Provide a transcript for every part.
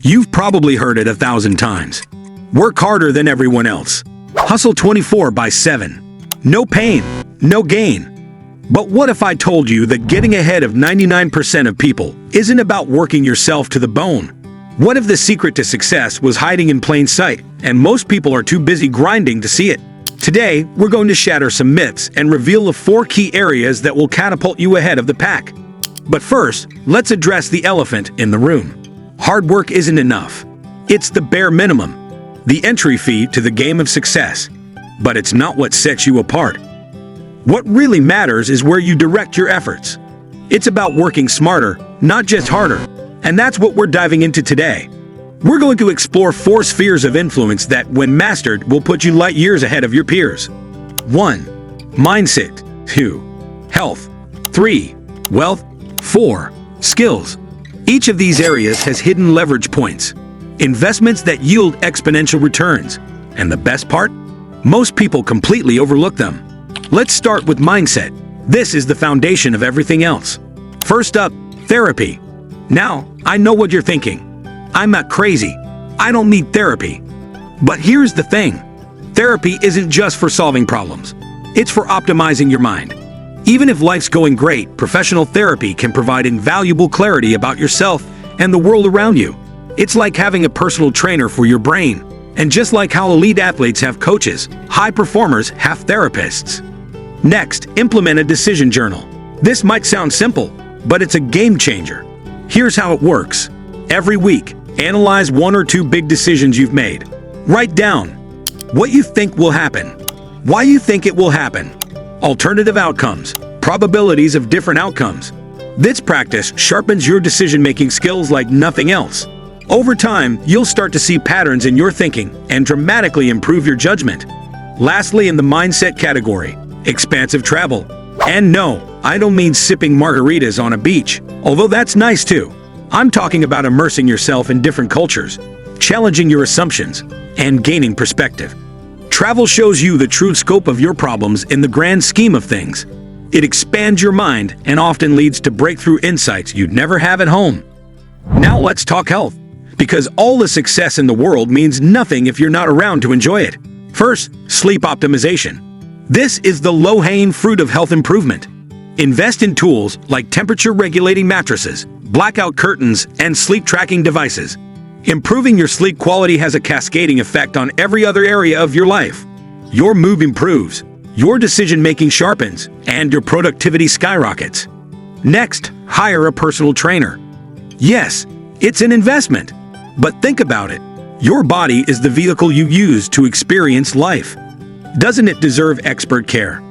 You've probably heard it 1,000 times. Work harder than everyone else. Hustle 24/7. No pain, no gain. But what if I told you that getting ahead of 99% of people isn't about working yourself to the bone? What if the secret to success was hiding in plain sight, and most people are too busy grinding to see it? Today, we're going to shatter some myths and reveal the 4 key areas that will catapult you ahead of the pack. But first, let's address the elephant in the room. Hard work isn't enough. It's the bare minimum, the entry fee to the game of success. But it's not what sets you apart. What really matters is where you direct your efforts. It's about working smarter, not just harder. And that's what we're diving into today. We're going to explore 4 spheres of influence that, when mastered, will put you light years ahead of your peers. 1. Mindset. 2. Health. 3. Wealth. 4. Skills. Each of these areas has hidden leverage points, investments that yield exponential returns. And the best part? Most people completely overlook them. Let's start with mindset. This is the foundation of everything else. First up, therapy. Now, I know what you're thinking. I'm not crazy. I don't need therapy. But here's the thing. Therapy isn't just for solving problems. It's for optimizing your mind. Even if life's going great, professional therapy can provide invaluable clarity about yourself and the world around you. It's like having a personal trainer for your brain. And just like how elite athletes have coaches, high performers have therapists. Next, implement a decision journal. This might sound simple, but it's a game changer. Here's how it works. Every week, analyze 1 or 2 big decisions you've made. Write down what you think will happen, why you think it will happen, alternative outcomes, probabilities of different outcomes. This practice sharpens your decision-making skills like nothing else. Over time, you'll start to see patterns in your thinking and dramatically improve your judgment. Lastly, in the mindset category, expansive travel. And no, I don't mean sipping margaritas on a beach, although that's nice too. I'm talking about immersing yourself in different cultures, challenging your assumptions, and gaining perspective. Travel shows you the true scope of your problems in the grand scheme of things. It expands your mind and often leads to breakthrough insights you'd never have at home. Now let's talk health, because all the success in the world means nothing if you're not around to enjoy it. First, sleep optimization. This is the low-hanging fruit of health improvement. Invest in tools like temperature-regulating mattresses, blackout curtains, and sleep-tracking devices. Improving your sleep quality has a cascading effect on every other area of your life. Your mood improves, your decision-making sharpens, and your productivity skyrockets. Next, hire a personal trainer. Yes, it's an investment, but think about it. Your body is the vehicle you use to experience life. Doesn't it deserve expert care?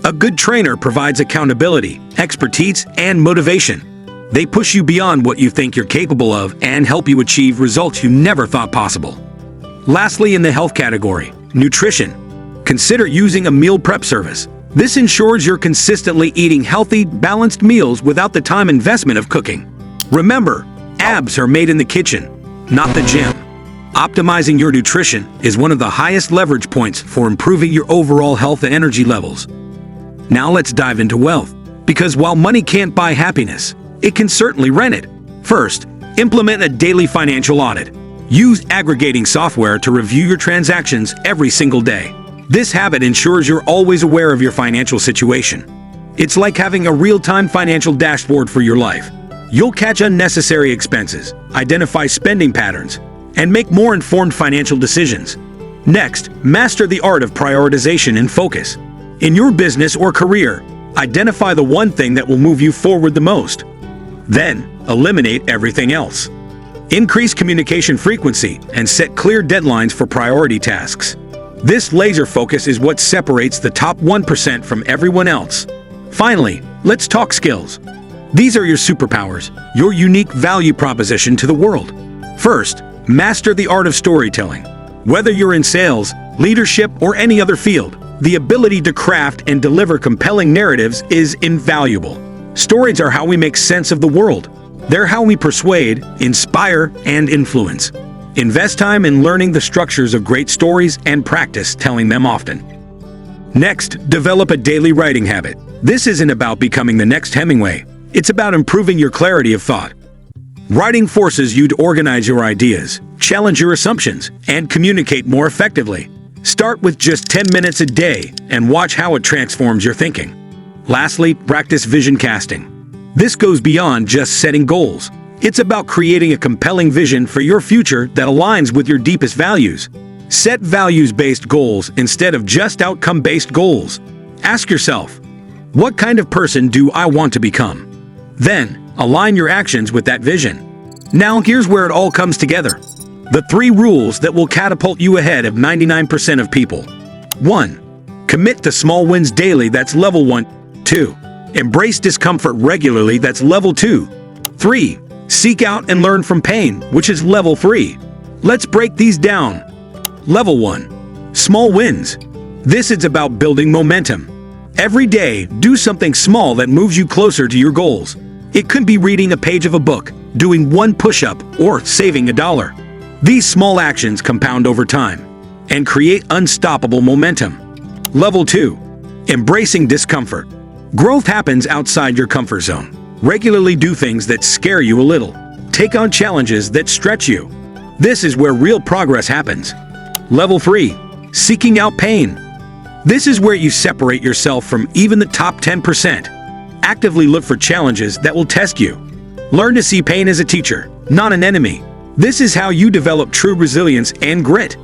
A good trainer provides accountability, expertise, and motivation. They push you beyond what you think you're capable of and help you achieve results you never thought possible. Lastly, in the health category, nutrition. Consider using a meal prep service. This ensures you're consistently eating healthy, balanced meals without the time investment of cooking. Remember, abs are made in the kitchen, not the gym. Optimizing your nutrition is one of the highest leverage points for improving your overall health and energy levels. Now let's dive into wealth, because while money can't buy happiness, it can certainly rent it. First, implement a daily financial audit. Use aggregating software to review your transactions every single day. This habit ensures you're always aware of your financial situation. It's like having a real-time financial dashboard for your life. You'll catch unnecessary expenses, identify spending patterns, and make more informed financial decisions. Next, master the art of prioritization and focus. In your business or career, identify the one thing that will move you forward the most. Then, eliminate everything else. Increase communication frequency and set clear deadlines for priority tasks. This laser focus is what separates the top 1% from everyone else. Finally, let's talk skills. These are your superpowers, your unique value proposition to the world. First, master the art of storytelling. Whether you're in sales, leadership, or any other field, the ability to craft and deliver compelling narratives is invaluable. Stories are how we make sense of the world. They're how we persuade, inspire, and influence. Invest time in learning the structures of great stories and practice telling them often. Next, develop a daily writing habit. This isn't about becoming the next Hemingway. It's about improving your clarity of thought. Writing forces you to organize your ideas, challenge your assumptions, and communicate more effectively. Start with just 10 minutes a day and watch how it transforms your thinking. Lastly, practice vision casting. This goes beyond just setting goals. It's about creating a compelling vision for your future that aligns with your deepest values. Set values-based goals instead of just outcome-based goals. Ask yourself, what kind of person do I want to become? Then, align your actions with that vision. Now here's where it all comes together. The 3 rules that will catapult you ahead of 99% of people. 1. Commit to small wins daily, that's level 1. 2. Embrace discomfort regularly, that's level 2. 3. Seek out and learn from pain, which is level 3. Let's break these down. Level 1. Small wins. This is about building momentum. Every day, do something small that moves you closer to your goals. It could be reading a page of a book, doing 1 push-up, or saving $1. These small actions compound over time and create unstoppable momentum. Level 2. Embracing discomfort. Growth happens outside your comfort zone. Regularly do things that scare you a little. Take on challenges that stretch you. This is where real progress happens. Level 3. Seeking out pain. This is where you separate yourself from even the top 10%. Actively look for challenges that will test you. Learn to see pain as a teacher, not an enemy. This is how you develop true resilience and grit.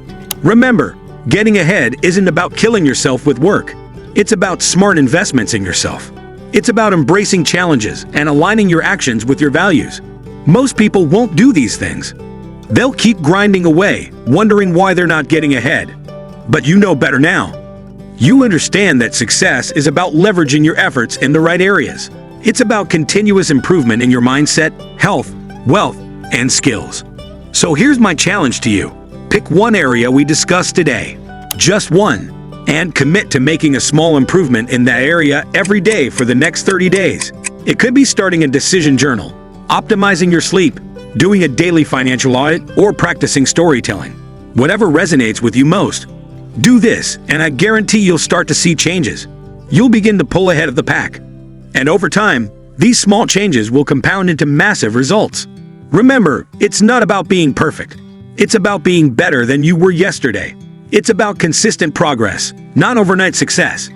Remember, getting ahead isn't about killing yourself with work. It's about smart investments in yourself. It's about embracing challenges and aligning your actions with your values. Most people won't do these things. They'll keep grinding away, wondering why they're not getting ahead. But you know better now. You understand that success is about leveraging your efforts in the right areas. It's about continuous improvement in your mindset, health, wealth, and skills. So here's my challenge to you. Pick one area we discussed today. Just one. And commit to making a small improvement in that area every day for the next 30 days. It could be starting a decision journal, optimizing your sleep, doing a daily financial audit, or practicing storytelling. Whatever resonates with you most. Do this, and I guarantee you'll start to see changes. You'll begin to pull ahead of the pack. And over time, these small changes will compound into massive results. Remember, it's not about being perfect. It's about being better than you were yesterday. It's about consistent progress, not overnight success.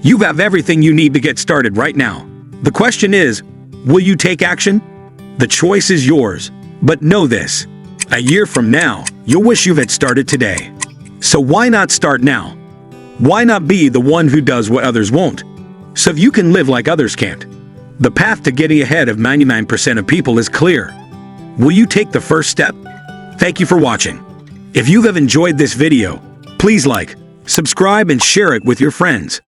You have everything you need to get started right now. The question is, will you take action? The choice is yours. But know this, a year from now, you'll wish you had started today. So why not start now? Why not be the one who does what others won't? So you can live like others can't. The path to getting ahead of 99% of people is clear. Will you take the first step? Thank you for watching. If you have enjoyed this video, please like, subscribe, and share it with your friends.